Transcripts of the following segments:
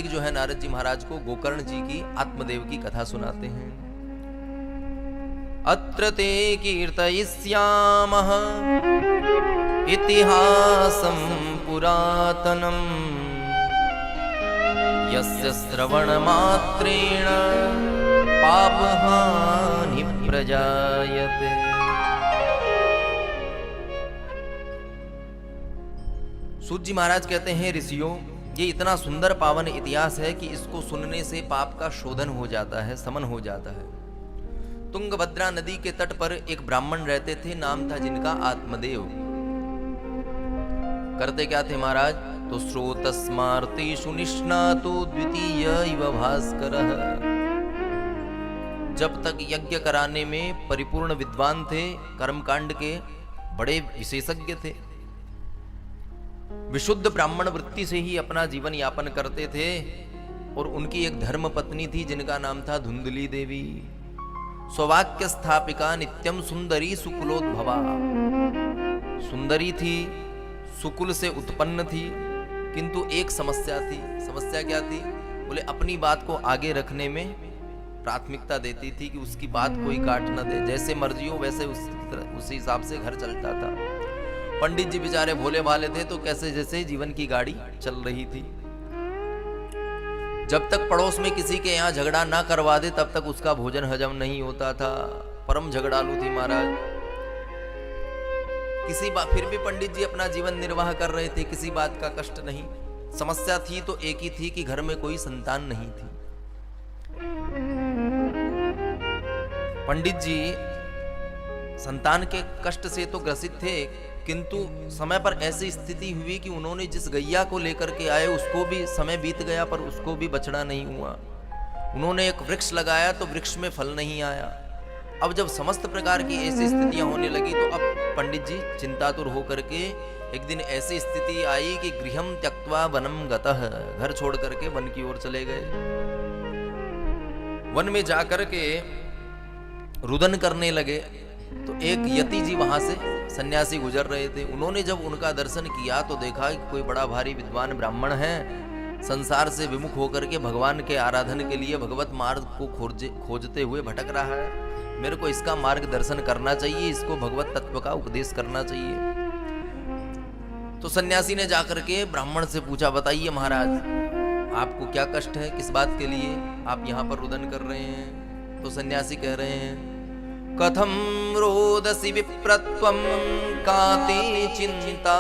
सनकादिक जो है नारद जी महाराज को गोकर्ण जी की आत्मदेव की कथा सुनाते हैं। अत्र ते कीर्तयिष्यामः इतिहासं पुरातनं यस्य श्रवणमात्रेण पापहानि प्रजायते। सूत जी महाराज कहते हैं, ऋषियों, ये इतना सुंदर पावन इतिहास है कि इसको सुनने से पाप का शोधन हो जाता है, समन हो जाता है। तुंगभद्रा नदी के तट पर एक ब्राह्मण रहते थे, नाम था जिनका आत्मदेव। करते क्या थे महाराज? तो स्रोतस्मार्तेषु निष्णातो द्वितीय इव भास्करः। जब तक यज्ञ कराने में परिपूर्ण विद्वान थे, कर्मकांड के बड़े विशेषज्ञ थे, विशुद्ध ब्राह्मण वृत्ति से ही अपना जीवन यापन करते थे। और उनकी एक धर्म पत्नी थी जिनका नाम था धुंधली देवी। स्ववाक्य स्थापिका नित्यम सुंदरी सुकुलोद्भवा। सुंदरी थी, सुकुल से उत्पन्न थी, किंतु एक समस्या थी। समस्या क्या थी? बोले अपनी बात को आगे रखने में प्राथमिकता देती थी कि उसकी बात कोई काट न दे, जैसे मर्जी हो वैसे उसी हिसाब से घर चलता था। पंडित जी बेचारे भोले भाले थे, तो कैसे जैसे जीवन की गाड़ी चल रही थी। जब तक पड़ोस में किसी के यहाँ झगड़ा ना करवा दे तब तक उसका भोजन हजम नहीं होता था। परम झगड़ालू थी महाराज। किसी बात, फिर भी पंडित जी अपना जीवन निर्वाह कर रहे थे, किसी बात का कष्ट नहीं। समस्या थी तो एक ही थी कि घर में कोई संतान नहीं थी। पंडित जी संतान के कष्ट से तो ग्रसित थे, किंतु समय पर ऐसी स्थिति हुई कि उन्होंने जिस गैया को लेकर के आए उसको भी समय बीत गया, पर उसको भी बछड़ा नहीं हुआ। उन्होंने एक वृक्ष लगाया तो वृक्ष में फल नहीं आया। अब जब समस्त प्रकार की ऐसी स्थितियां होने लगी तो अब पंडित जी चिंतातुर होकर के एक दिन ऐसी स्थिति आई कि गृहम त्यक्त्वा वनम गतः, घर छोड़ करके वन की ओर चले गए। वन में जाकर के रुदन करने लगे तो एक यति जी वहां से सन्यासी गुजर रहे थे। उन्होंने जब उनका दर्शन किया तो देखा कि कोई बड़ा भारी विद्वान ब्राह्मण है, संसार से विमुख होकर के भगवान के आराधन के लिए भगवत मार्ग को खोजते हुए भटक रहा है। मेरे को इसका मार्गदर्शन करना चाहिए, इसको भगवत तत्व का उपदेश करना चाहिए। तो सन्यासी ने जाकर के ब्राह्मण से पूछा, बताइए महाराज आपको क्या कष्ट है, किस बात के लिए आप यहाँ पर रुदन कर रहे हैं? तो सन्यासी कह रहे हैं, कथम रोदसी विप्रत्वं काते चिंता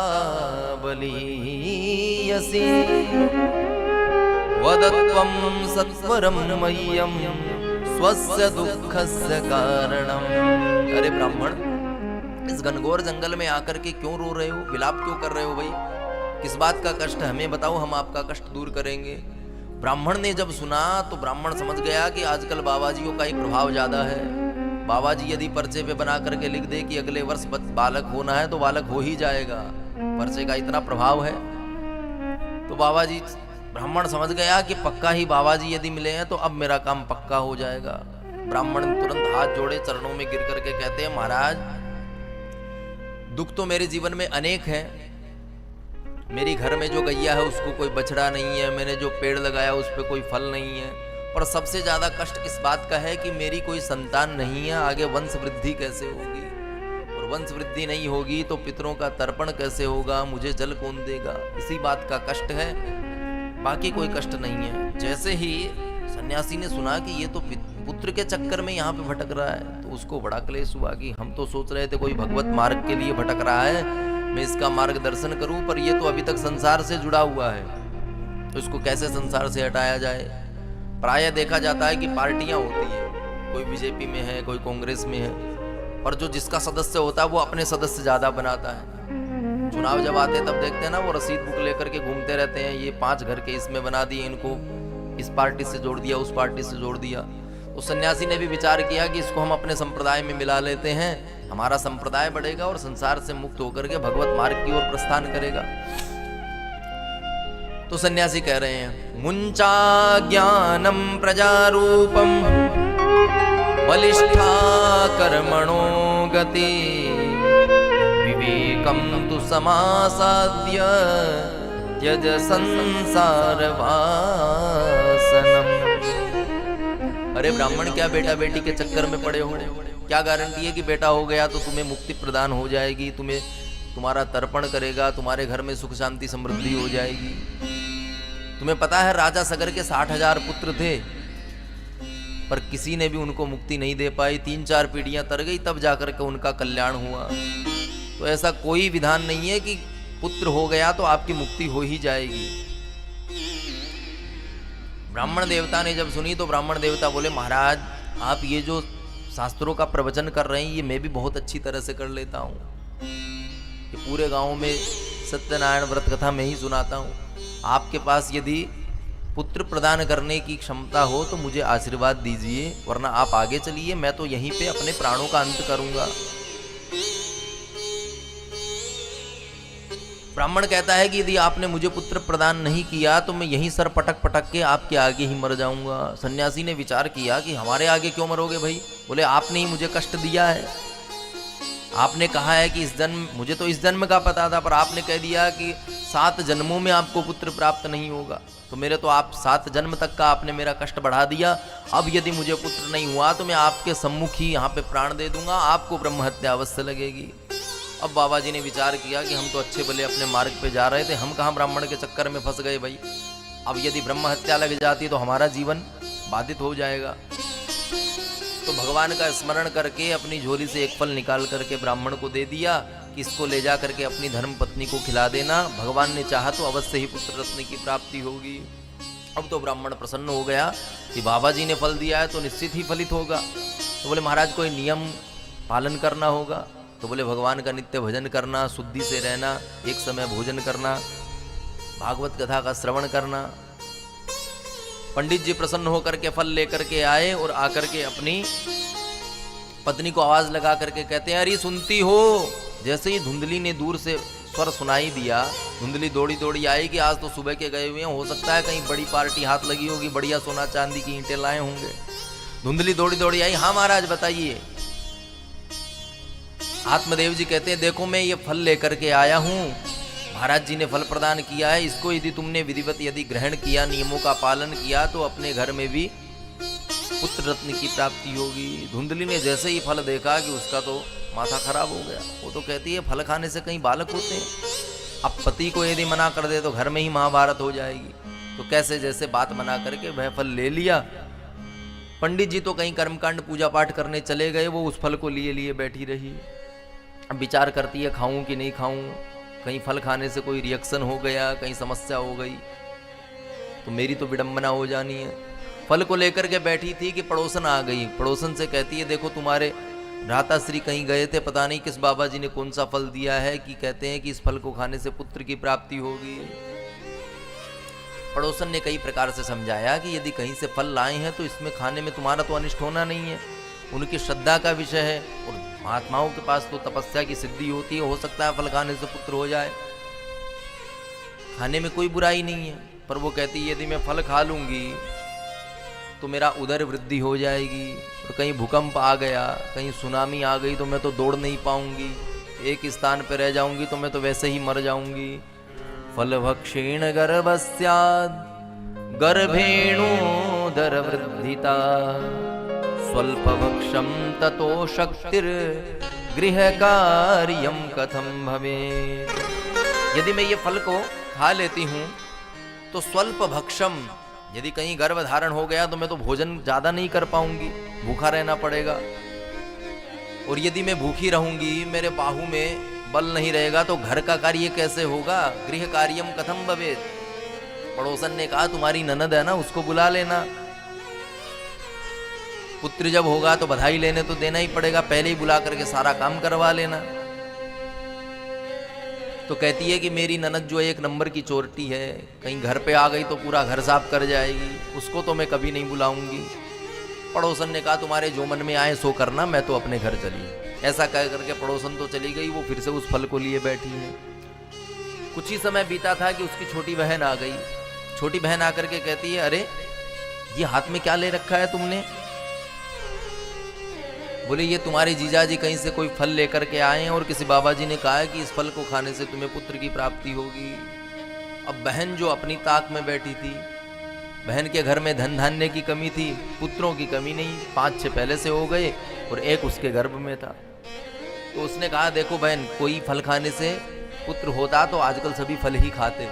बलीयसी वदत्वं सत्वरं मह्यं स्वस्य दुःखस्य कारणम। अरे ब्राह्मण, इस घनघोर जंगल में आकर के क्यों रो रहे हो, विलाप क्यों कर रहे हो भाई? किस बात का कष्ट, हमें बताओ, हम आपका कष्ट दूर करेंगे। ब्राह्मण ने जब सुना तो ब्राह्मण समझ गया कि आजकल बाबाजियों का ही प्रभाव ज्यादा है। बाबा जी यदि पर्चे पे बना करके लिख दे कि अगले वर्ष बालक होना है तो बालक हो ही जाएगा, पर्चे का इतना प्रभाव है। तो बाबा जी, ब्राह्मण समझ गया कि पक्का ही बाबा जी यदि मिले हैं तो अब मेरा काम पक्का हो जाएगा। ब्राह्मण तुरंत हाथ जोड़े चरणों में गिर करके कहते हैं, महाराज दुख तो मेरे जीवन में अनेक हैं। मेरी घर में जो गैया है उसको कोई बछड़ा नहीं है, मैंने जो पेड़ लगाया उस पर कोई फल नहीं है, पर सबसे ज्यादा कष्ट इस बात का है कि मेरी कोई संतान नहीं है। आगे वंश वृद्धि कैसे होगी, और वंश वृद्धि नहीं होगी तो पितरों का तर्पण कैसे होगा, मुझे जल कौन देगा, इसी बात का कष्ट है, बाकी कोई कष्ट नहीं है। जैसे ही सन्यासी ने सुना कि ये तो पुत्र के चक्कर में यहाँ पे भटक रहा है तो उसको बड़ा क्लेश हुआ कि हम तो सोच रहे थे कोई भगवत मार्ग के लिए भटक रहा है, मैं इसका मार्गदर्शन करूं, पर ये तो अभी तक संसार से जुड़ा हुआ है, तो इसको कैसे संसार से हटाया जाए। प्रायः देखा जाता है कि पार्टियां होती है, कोई बीजेपी में है, कोई कांग्रेस में है, पर जो जिसका सदस्य होता है वो अपने सदस्य ज्यादा बनाता है। चुनाव जब आते तब देखते हैं ना, वो रसीद बुक लेकर के घूमते रहते हैं, ये 5 घर के इसमें बना दिए, इनको इस पार्टी से जोड़ दिया, उस पार्टी से जोड़ दिया। तो सन्यासी ने भी विचार किया कि इसको हम अपने संप्रदाय में मिला लेते हैं, हमारा संप्रदाय बढ़ेगा और संसार से मुक्त होकर के भगवत मार्ग की ओर प्रस्थान करेगा। तो सन्यासी कह रहे हैं, मुंचा ज्ञानम प्रजारूपम बलिष्ठा कर्मणो गति विवेकम तु समासाद्य त्यज संसार वासनम। अरे ब्राह्मण, क्या बेटा बेटी के चक्कर में पड़े हो? क्या गारंटी है कि बेटा हो गया तो तुम्हें मुक्ति प्रदान हो जाएगी, तुम्हें तुम्हारा तर्पण करेगा, तुम्हारे घर में सुख शांति समृद्धि हो जाएगी? तुम्हें पता है राजा सगर के 60,000 पुत्र थे, पर किसी ने भी उनको मुक्ति नहीं दे पाई। 3-4 पीढ़ियां तर गई, तब जाकर के उनका कल्याण हुआ। तो ऐसा कोई विधान नहीं है कि पुत्र हो गया तो आपकी मुक्ति हो ही जाएगी। ब्राह्मण देवता ने जब सुनी तो ब्राह्मण देवता बोले, महाराज आप ये जो शास्त्रों का प्रवचन कर रहे हैं ये मैं भी बहुत अच्छी तरह से कर लेता हूँ। ये पूरे गांव में सत्यनारायण व्रत कथा मैं ही सुनाता हूँ। आपके पास यदि पुत्र प्रदान करने की क्षमता हो तो मुझे आशीर्वाद दीजिए, वरना आप आगे चलिए, मैं तो यहीं पे अपने प्राणों का अंत करूंगा। ब्राह्मण कहता है कि यदि आपने मुझे पुत्र प्रदान नहीं किया तो मैं यहीं सर पटक पटक के आपके आगे ही मर जाऊंगा। सन्यासी ने विचार किया कि हमारे आगे क्यों मरोगे भाई? बोले, आपने ही मुझे कष्ट दिया है। आपने कहा है कि इस जन्म, मुझे तो इस जन्म का पता था, पर आपने कह दिया कि 7 जन्मों में आपको पुत्र प्राप्त नहीं होगा। तो मेरे तो आप 7 जन्म तक का आपने मेरा कष्ट बढ़ा दिया। अब यदि मुझे पुत्र नहीं हुआ तो मैं आपके सम्मुख ही यहाँ पे प्राण दे दूंगा, आपको ब्रह्म हत्या अवश्य लगेगी। अब बाबा जी ने विचार किया कि हम तो अच्छे भले अपने मार्ग पे जा रहे थे, हम कहाँ ब्राह्मण के चक्कर में फंस गए भाई। अब यदि ब्रह्म हत्या लग जाती तो हमारा जीवन बाधित हो जाएगा। तो भगवान का स्मरण करके अपनी झोली से एक फल निकाल करके ब्राह्मण को दे दिया कि इसको ले जा करके अपनी धर्म पत्नी को खिला देना, भगवान ने चाहा तो अवश्य ही पुत्र रत्न की प्राप्ति होगी। अब तो ब्राह्मण प्रसन्न हो गया कि बाबा जी ने फल दिया है तो निश्चित ही फलित होगा। तो बोले, महाराज कोई नियम पालन करना होगा? तो बोले, भगवान का नित्य भजन करना, शुद्धि से रहना, एक समय भोजन करना, भागवत कथा का श्रवण करना। पंडित जी प्रसन्न होकर के फल लेकर के आए और आकर के अपनी पत्नी को आवाज लगा करके कहते हैं, अरे सुनती हो? जैसे ही धुंधली ने दूर से स्वर सुनाई दिया, धुंधली दौड़ी दौड़ी आई कि आज तो सुबह के गए हुए हैं, हो सकता है कहीं बड़ी पार्टी हाथ लगी होगी, बढ़िया सोना चांदी की ईंटें लाए होंगे। धुंधली दौड़ी दौड़ी आई, हाँ महाराज बताइए। आत्मदेव जी कहते हैं, देखो मैं ये फल लेकर के आया हूँ, महाराज जी ने फल प्रदान किया है, इसको यदि तुमने विधिवत यदि ग्रहण किया, नियमों का पालन किया तो अपने घर में भी पुत्र रत्न की प्राप्ति होगी। धुंधली ने जैसे ही फल देखा कि उसका तो माथा खराब हो गया। वो तो कहती है, फल खाने से कहीं बालक होते हैं? अब पति को यदि मना कर दे तो घर में ही महाभारत हो जाएगी। तो कैसे जैसे बात मना करके वह फल ले लिया। पंडित जी तो कहीं कर्मकांड पूजा पाठ करने चले गए, वो उस फल को लिए लिए बैठी रही। अब विचार करती है, खाऊं कि नहीं खाऊं, कहीं फल खाने से कोई रिएक्शन हो गया, कहीं समस्या हो गई तो मेरी तो विडंबना हो जानी है। फल को लेकर के बैठी थी कि पड़ोसन आ गई। पड़ोसन से कहती है, देखो तुम्हारे भ्राताश्री कहीं गए थे, पता नहीं किस बाबा जी ने कौन सा फल दिया है कि कहते हैं कि इस फल को खाने से पुत्र की प्राप्ति होगी। पड़ोसन ने कई प्रकार से समझाया कि यदि कहीं से फल लाए हैं तो इसमें खाने में तुम्हारा तो अनिष्ट होना नहीं है, उनकी श्रद्धा का विषय है, और महात्माओं के पास तो तपस्या की सिद्धि होती है, हो सकता है फल खाने से पुत्र हो जाए, खाने में कोई बुराई नहीं है। पर वो कहती है, यदि मैं फल खा लूंगी तो मेरा उदर वृद्धि हो जाएगी, और कहीं भूकंप आ गया, कहीं सुनामी आ गई तो मैं तो दौड़ नहीं पाऊंगी, एक स्थान पर रह जाऊंगी तो मैं तो वैसे ही मर जाऊंगी। फल भक्षेण गर्भस्याद् गर्भेणोदर वृद्धिता स्वल्प भक्षम ततो शक्तिर गृह कार्यम कथम भवेत्। यदि मैं ये फल को खा लेती हूँ तो स्वल्प भक्षम, यदि कहीं गर्भ धारण हो गया तो मैं तो भोजन ज्यादा नहीं कर पाऊंगी, भूखा रहना पड़ेगा। और यदि मैं भूखी रहूंगी, मेरे बाहू में बल नहीं रहेगा तो घर का कार्य कैसे होगा? गृह कार्यम कथम भवेत्। पड़ोसन ने कहा, तुम्हारी ननद है ना, उसको बुला लेना, पुत्र जब होगा तो बधाई लेने तो देना ही पड़ेगा, पहले ही बुला करके सारा काम करवा लेना। तो कहती है कि मेरी ननद जो एक नंबर की चोरटी है, कहीं घर पे आ गई तो पूरा घर साफ कर जाएगी, उसको तो मैं कभी नहीं बुलाऊंगी। पड़ोसन ने कहा, तुम्हारे जो मन में आए सो करना, मैं तो अपने घर चली। ऐसा कह करके पड़ोसन तो चली गई, वो फिर से उस फल को लिए बैठी है। कुछ ही समय बीता था कि उसकी छोटी बहन आ गई। छोटी बहन आकर के कहती है, अरे ये हाथ में क्या ले रखा है तुमने? बोले, ये तुम्हारे जीजा जी कहीं से कोई फल लेकर के आए हैं और किसी बाबा जी ने कहा है कि इस फल को खाने से तुम्हें पुत्र की प्राप्ति होगी। अब बहन जो अपनी ताक में बैठी थी, बहन के घर में धन धान्य की कमी थी, पुत्रों की कमी नहीं, 5-6 पहले से हो गए और एक उसके गर्भ में था। तो उसने कहा देखो बहन, कोई फल खाने से पुत्र होता तो आजकल सभी फल ही खाते,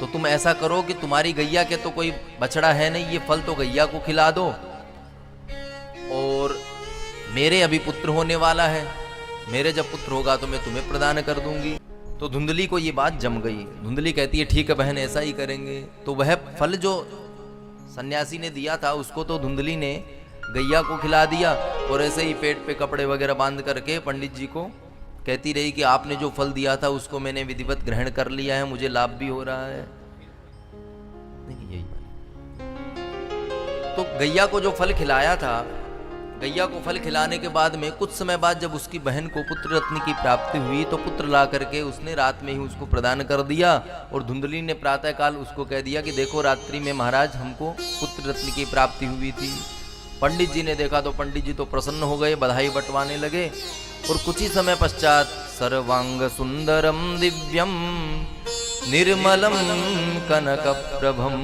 तो तुम ऐसा करो कि तुम्हारी गैया के तो कोई बछड़ा है नहीं, ये फल तो गैया को खिला दो, और मेरे अभी पुत्र होने वाला है, मेरे जब पुत्र होगा तो मैं तुम्हें प्रदान कर दूंगी। तो धुंधली को ये बात जम गई। धुंधली कहती है ठीक है बहन, ऐसा ही करेंगे। तो वह फल जो सन्यासी ने दिया था उसको तो धुंधली ने गैया को खिला दिया, और ऐसे ही पेट पे कपड़े वगैरह बांध करके पंडित जी को कहती रही कि आपने जो फल दिया था उसको मैंने विधिवत ग्रहण कर लिया है, मुझे लाभ भी हो रहा है। नहीं यही तो गैया को जो फल खिलाया था, गैया को फल खिलाने के बाद में कुछ समय बाद जब उसकी बहन को पुत्र रत्न की प्राप्ति हुई तो पुत्र ला करके उसने रात में ही उसको प्रदान कर दिया। और धुंधली ने प्रातःकाल उसको कह दिया कि देखो रात्रि में महाराज हमको पुत्र रत्न की प्राप्ति हुई थी। पंडित जी ने देखा तो पंडित जी तो प्रसन्न हो गए, बधाई बंटवाने लगे। और कुछ ही समय पश्चात सर्वांग सुंदरम दिव्यम निर्मलम कनक प्रभम,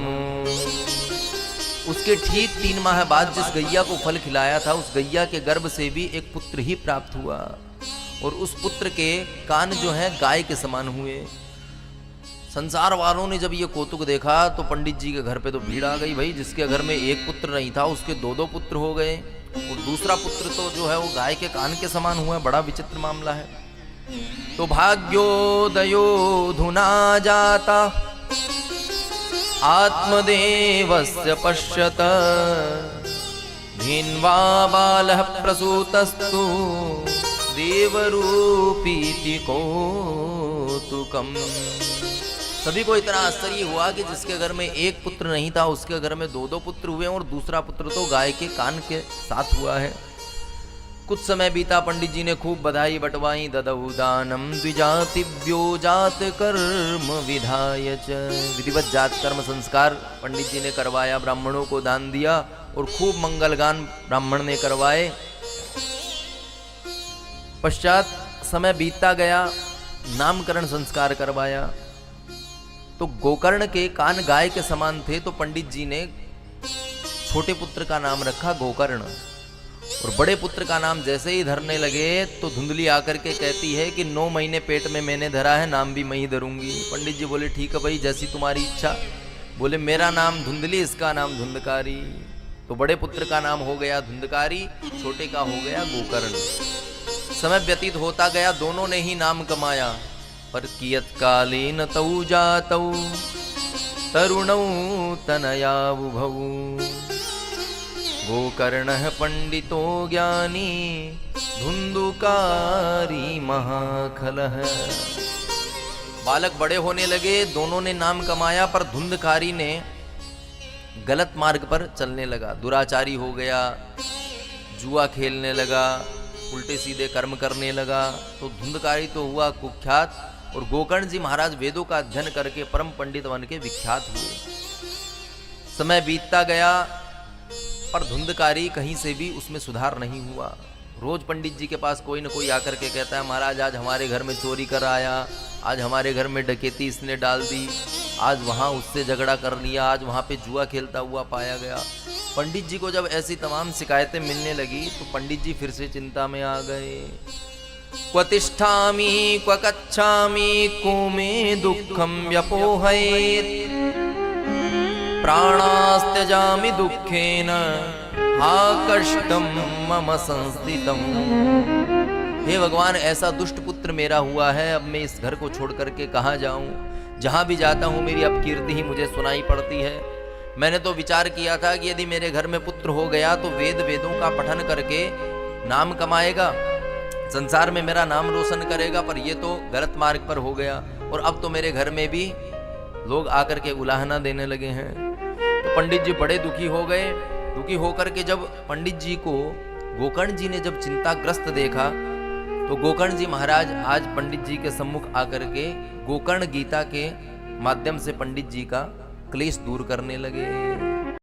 उसके ठीक 3 माह बाद जिस गैया को फल खिलाया था उस गैया के गर्भ से भी एक पुत्र ही प्राप्त हुआ, और उस पुत्र के कान जो हैं गाय के समान हुए। संसार वालों ने जब ये कौतुक देखा तो पंडित जी के घर पे तो भीड़ आ गई। भाई जिसके घर में एक पुत्र नहीं था उसके 2-2 पुत्र हो गए, और दूसरा पुत्र तो जो है वो गाय के कान के समान हुआ। बड़ा विचित्र मामला है। तो भाग्योदयो धुना जाता आत्मदेवस्य पश्यत धिन्वा बालः प्रसूतस्तु देवरूपीति कौतुकम्। सभी को इतना आश्चर्य हुआ कि जिसके घर में एक पुत्र नहीं था उसके घर में 2-2 पुत्र हुए, और दूसरा पुत्र तो गाय के कान के साथ हुआ है। कुछ समय बीता, पंडित जी ने खूब बधाई बटवाई। ददौ दानम द्विजातिभ्यो जात कर्म विधाय च, विधिवत जात कर्म संस्कार पंडित जी ने करवाया, ब्राह्मणों को दान दिया और खूब मंगलगान ब्राह्मण ने करवाए। पश्चात समय बीतता गया, नामकरण संस्कार करवाया। तो गोकर्ण के कान गाय के समान थे, तो पंडित जी ने छोटे पुत्र का नाम रखा गोकर्ण, और बड़े पुत्र का नाम जैसे ही धरने लगे तो धुंधली आकर के कहती है कि 9 महीने पेट में मैंने धरा है, नाम भी मैं ही धरूंगी। पंडित जी बोले ठीक है भाई, जैसी तुम्हारी इच्छा। बोले मेरा नाम धुंधली, इसका नाम धुंधकारी। तो बड़े पुत्र का नाम हो गया धुंधकारी, छोटे का हो गया गोकर्ण। समय व्यतीत होता गया, दोनों ने ही नाम कमाया। पर कियत कालेन तौ जातौ तरुणौ तनयावुभौ गोकर्णः पंडितो ज्ञानी धुंधुकारी महाखलः। बालक बड़े होने लगे, दोनों ने नाम कमाया, पर धुंधकारी ने गलत मार्ग पर चलने लगा, दुराचारी हो गया, जुआ खेलने लगा, उल्टे सीधे कर्म करने लगा। तो धुंधकारी तो हुआ कुख्यात, और गोकर्ण जी महाराज वेदों का अध्ययन करके परम पंडित बन के विख्यात हुए। समय बीतता गया, पर धुंधकारी कहीं से भी उसमें सुधार नहीं हुआ। रोज पंडित जी के पास कोई न कोई आकर के कहता है महाराज आज हमारे घर में चोरी कर आया, आज हमारे घर में डकैती इसने डाल दी, आज वहाँ उससे झगड़ा कर लिया, आज वहाँ पे जुआ खेलता हुआ पाया गया। पंडित जी को जब ऐसी तमाम शिकायतें मिलने लगी तो पंडित जी फिर से चिंता में आ गए। क्व तिष्ठामि क्व गच्छामि को मे दुःखं व्यपोहयेत् प्राणास्त्यजामि दुःखेन हा कष्टं मम संस्थितम्। हे भगवान, ऐसा दुष्ट पुत्र मेरा हुआ है, अब मैं इस घर को छोड़ करके कहाँ जाऊं? जहां भी जाता हूं मेरी अपकीर्ति ही मुझे सुनाई पड़ती है। मैंने तो विचार किया था कि यदि मेरे घर में पुत्र हो गया तो वेदों का पठन करके नाम कमाएगा, संसार में मेरा नाम रोशन करेगा, पर ये तो गलत मार्ग पर हो गया। और अब तो मेरे घर में भी लोग आकर के उलाहना देने लगे हैं। तो पंडित जी बड़े दुखी हो गए। दुखी होकर के जब पंडित जी को गोकर्ण जी ने जब चिंताग्रस्त देखा तो गोकर्ण जी महाराज आज पंडित जी के सम्मुख आकर के गोकर्ण गीता के माध्यम से पंडित जी का क्लेश दूर करने लगे।